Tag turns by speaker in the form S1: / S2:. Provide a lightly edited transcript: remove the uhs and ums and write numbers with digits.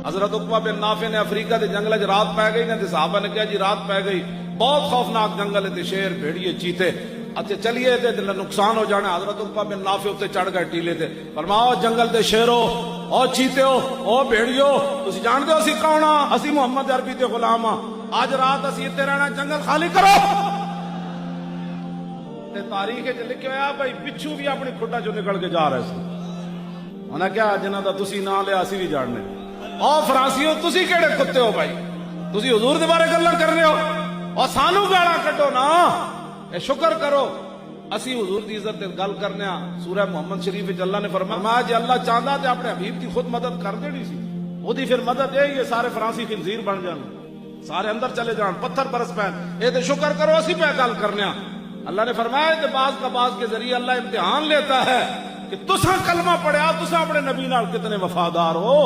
S1: حضرت عقبہ بن نافع نے افریقہ دے جنگل چ رات پی گئی نے تے صحابہ نے کہا جی رات پی گئی، بہت خوفناک جنگل ہے تے شیر بھیڑیے چیتے، اچھا چلیے تے نقصان ہو جانا۔ حضرت عقبہ بن نافع اتنے چڑھ گئے ٹیلے تے، فرماؤ جنگل دے شیرو، او چیتےو، او بھیڑیو، تسی جان دے اسی کون ہاں؟ اسی محمد عربی دے غلام ہاں، آج رات اسی اتنے رہنا، جنگل خالی کرو۔ تے تاریخ وچ لکھیا ہوا بھائی بچھو بھی اپنی کھڈا چوں نکل کے جا رہے سی، انہاں کیا جنہاں دا تسی نام لیا اسی بھی جاننے۔ او فرانسیو تسی کیڑے کتے ہو بھائی، تسی حضور دے بارے گلاں کرنے ہو اور سانو گالاں کڈو نا، اے شکر کرو اسی حضور دی عزت تے گل کرنے ہاں۔ سورہ محمد شریف وچ اللہ نے فرمایا جے اللہ چاہندا تے اپنے حبیب دی خود مدد کر دینی سی، او دی پھر مدد یہ سارے فرانسی خنزیر بن جان، سارے اندر چلے جان، پتھر برس پین، اے تے شکر کرو اسی پہ گل کرنے ہاں۔ اللہ نے فرمایا کہ بعض کا بعض کے ذریعے اللہ امتحان لیتا ہے کہ تساں کلمہ پڑھیا، تساں اپنے نبی نال کتنے وفادار ہو۔